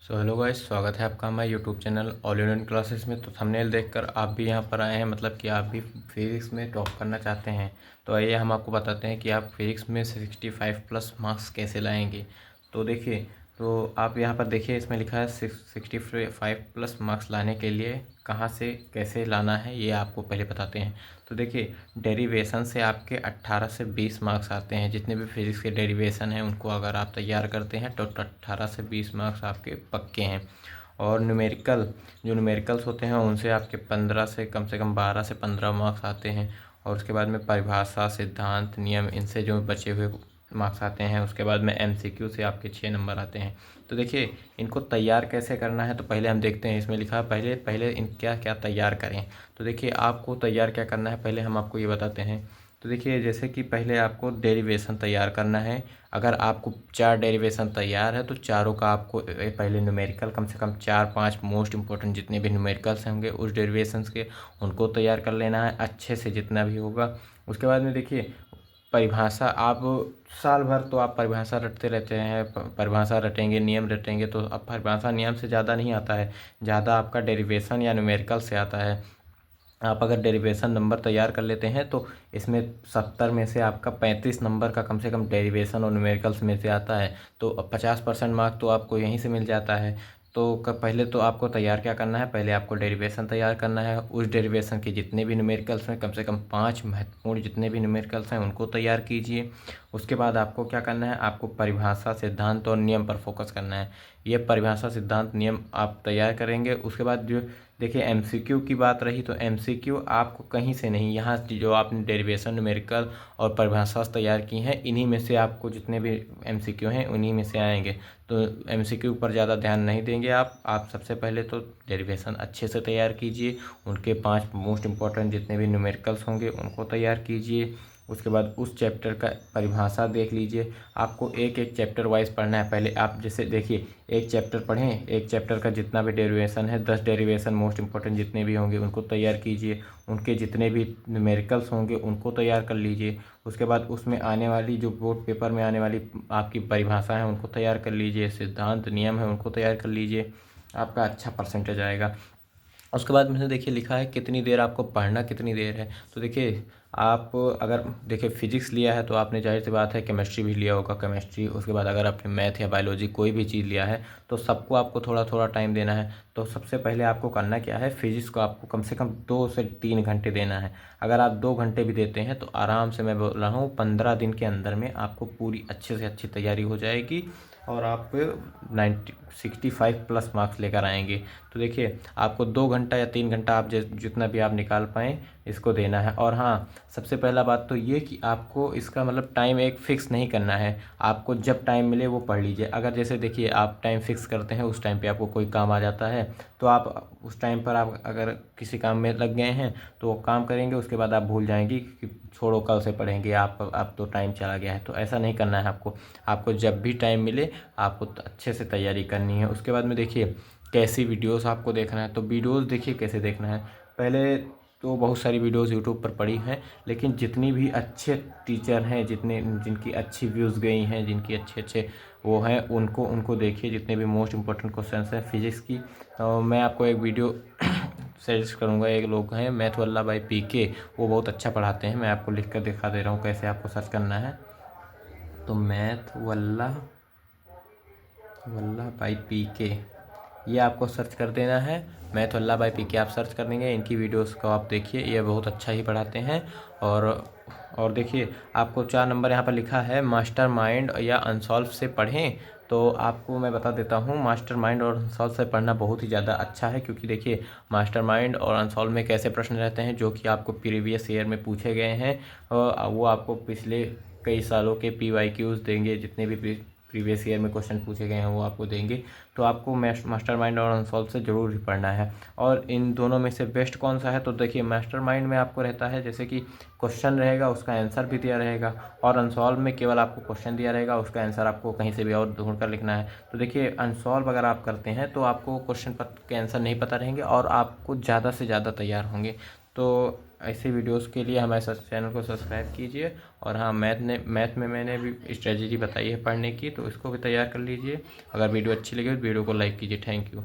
Hello guys, स्वागत है आपका हमारे YouTube channel all in one classes में। तो थंबनेल देखकर आप भी यहाँ पर आए हैं, मतलब कि आप भी फिजिक्स में टॉप करना चाहते हैं। तो आइए हम आपको बताते हैं कि आप फिजिक्स में 65 प्लस मार्क्स कैसे लाएंगे। तो देखिए, तो आप यहाँ पर देखिए, इसमें लिखा है 65 प्लस मार्क्स लाने के लिए कहाँ से कैसे लाना है, ये आपको पहले बताते हैं। तो देखिए, डेरिवेशन से आपके 18 से 20 मार्क्स आते हैं। जितने भी फिजिक्स के डेरिवेशन हैं उनको अगर आप तैयार करते हैं तो 18 से 20 मार्क्स आपके पक्के हैं। और न्यूमेरिकल, जो न्यूमेरिकल्स होते हैं उनसे आपके 15 से कम 12 से 15 मार्क्स आते हैं। और उसके बाद में परिभाषा, सिद्धांत, नियम, इनसे जो बचे हुए मार्क्स आते हैं। उसके बाद में एमसीक्यू से आपके 6 नंबर आते हैं। तो देखिए, इनको तैयार कैसे करना है तो पहले हम देखते हैं। इसमें लिखा है पहले पहले इन क्या क्या तैयार करें। तो देखिए, आपको तैयार क्या करना है पहले हम आपको ये बताते हैं। तो देखिए, जैसे कि पहले आपको डेरिवेशन तैयार करना है। अगर आपको 4 डेरिवेशन तैयार है तो चारों का आपको पहले न्यूमेरिकल कम से कम 4-5 मोस्ट इंपॉर्टेंट जितने भी न्यूमेरिकल्स होंगे उस डेरिवेशंस के, उनको तैयार कर लेना है अच्छे से जितना भी होगा। उसके बाद में देखिए, परिभाषा आप साल भर तो आप परिभाषा रटते रहते हैं, परिभाषा रटेंगे, नियम रटेंगे, तो अब परिभाषा नियम से ज़्यादा नहीं आता है, ज़्यादा आपका डेरिवेशन या न्यूमेरिकल से आता है। आप अगर डेरिवेशन नंबर तैयार कर लेते हैं तो इसमें 70 में से आपका 35 नंबर का कम से कम डेरिवेशन और न्यूमेरिकल्स में से आता है। तो 50% मार्क तो आपको यहीं से मिल जाता है। तो पहले तो आपको तैयार क्या करना है, पहले आपको डेरिवेशन तैयार करना है। उस डेरिवेशन के जितने भी न्यूमेरिकल्स हैं, कम से कम 5 महत्वपूर्ण जितने भी न्यूमेरिकल्स हैं उनको तैयार कीजिए। उसके बाद आपको क्या करना है, आपको परिभाषा, सिद्धांत और नियम पर फोकस करना है। ये परिभाषा, सिद्धांत, नियम आप तैयार करेंगे। उसके बाद जो देखिए, एमसीक्यू की बात रही तो एमसीक्यू आपको कहीं से नहीं, यहाँ जो आपने डेरिवेशन, न्यूमेरिकल और परिभाषा तैयार की हैं इन्हीं में से आपको जितने भी एमसीक्यू हैं उन्हीं में से आएंगे। तो एमसीक्यू पर ज़्यादा ध्यान नहीं देंगे आप सबसे पहले तो डेरिवेशन अच्छे से तैयार कीजिए। उनके 5 मोस्ट इंपॉर्टेंट जितने भी न्यूमेरिकल्स होंगे उनको तैयार कीजिए। उसके बाद उस चैप्टर का परिभाषा देख लीजिए। आपको एक एक चैप्टर वाइज पढ़ना है। पहले आप जैसे देखिए, एक चैप्टर पढ़ें, एक चैप्टर का जितना भी डेरिवेशन है 10 डेरिवेशन मोस्ट इंपॉर्टेंट जितने भी होंगे उनको तैयार कीजिए। उनके जितने भी न्यूमेरिकल्स होंगे उनको तैयार कर लीजिए। उसके बाद उसमें आने वाली जो बोर्ड पेपर में आने वाली आपकी परिभाषा है उनको तैयार कर लीजिए। सिद्धांत, नियम है उनको तैयार कर लीजिए, आपका अच्छा परसेंटेज आएगा। उसके बाद मैंने देखिए लिखा है कितनी देर आपको पढ़ना कितनी देर है। तो देखिए, आप अगर देखिए फिजिक्स लिया है तो आपने जाहिर सी बात है केमिस्ट्री भी लिया होगा, केमिस्ट्री। उसके बाद अगर आपने मैथ या बायोलॉजी कोई भी चीज़ लिया है तो सबको आपको थोड़ा थोड़ा टाइम देना है। तो सबसे पहले आपको करना क्या है, फिजिक्स को आपको कम से कम 2 से 3 घंटे देना है। अगर आप 2 घंटे भी देते हैं तो आराम से, मैं बोल रहा हूँ, 15 दिन के अंदर में आपको पूरी अच्छे से अच्छी तैयारी हो जाएगी और आप 65 प्लस मार्क्स लेकर आएंगे। तो देखिए, आपको 2 घंटा या 3 घंटा आप जितना भी आप निकाल पाएँ इसको देना है। और हाँ, सबसे पहला बात तो ये कि आपको इसका मतलब टाइम एक फ़िक्स नहीं करना है। आपको जब टाइम मिले वो पढ़ लीजिए। अगर जैसे देखिए, आप टाइम फ़िक्स करते हैं, उस टाइम पे आपको कोई काम आ जाता है तो आप उस टाइम पर आप अगर किसी काम में लग गए हैं तो वो काम करेंगे, उसके बाद आप भूल जाएंगे कि छोड़ो कल से पढ़ेंगे, आप तो टाइम चला गया है। तो ऐसा नहीं करना है आपको। आपको जब भी टाइम मिले आपको अच्छे से तैयारी करनी है। उसके बाद में देखिए, कैसी वीडियोस आपको देखना है। तो वीडियोस देखिए कैसे देखना है। पहले तो बहुत सारी वीडियोस यूट्यूब पर पड़ी हैं, लेकिन जितनी भी अच्छे टीचर हैं, जितने जिनकी अच्छी व्यूज़ गई हैं, जिनकी अच्छे अच्छे वो हैं, उनको उनको देखिए। जितने भी मोस्ट इंपॉर्टेंट क्वेश्चंस हैं फिजिक्स की, तो मैं आपको एक वीडियो सजेस्ट करूँगा। एक लोग हैं मैथ वल्ला बाई पीके, वो बहुत अच्छा पढ़ाते हैं। मैं आपको लिख कर दिखा दे रहा हूँ कैसे आपको सर्च करना है। तो मैथ वल्ला बाई पीके, ये आपको सर्च कर देना है। मैथ वल्ला बाई पीके आप सर्च कर देंगे, इनकी वीडियोस को आप देखिए, ये बहुत अच्छा ही पढ़ाते हैं। और देखिए, आपको 4 नंबर यहाँ पर लिखा है मास्टर माइंड या अनसॉल्व से पढ़ें। तो आपको मैं बता देता हूँ, मास्टर माइंड और अनसॉल्व से पढ़ना बहुत ही ज़्यादा अच्छा है। क्योंकि देखिए, मास्टर माइंड और अनसॉल्व में कैसे प्रश्न रहते हैं जो कि आपको प्रीवियस ईयर में पूछे गए हैं, वो आपको पिछले कई सालों के PYQs देंगे। जितने भी प्रीवियस ईयर में क्वेश्चन पूछे गए हैं वो आपको देंगे। तो आपको मास्टर माइंड और अनसॉल्व से ज़रूर ही पढ़ना है। और इन दोनों में से बेस्ट कौन सा है, तो देखिए, मास्टर माइंड में आपको रहता है जैसे कि क्वेश्चन रहेगा, उसका आंसर भी दिया रहेगा। और अनसॉल्व में केवल आपको क्वेश्चन दिया रहेगा, उसका आंसर आपको कहीं से भी और ढूंढ कर लिखना है। तो देखिए, अनसॉल्व अगर आप करते हैं तो आपको क्वेश्चन के आंसर नहीं पता रहेंगे और आपको ज़्यादा से ज़्यादा तैयार होंगे। तो ऐसे वीडियोस के लिए हमारे चैनल को सब्सक्राइब कीजिए। और हाँ, मैथ में मैंने भी स्ट्रेटजी बताई है पढ़ने की, तो इसको भी तैयार कर लीजिए। अगर वीडियो अच्छी लगी तो वीडियो को लाइक कीजिए। Thank you.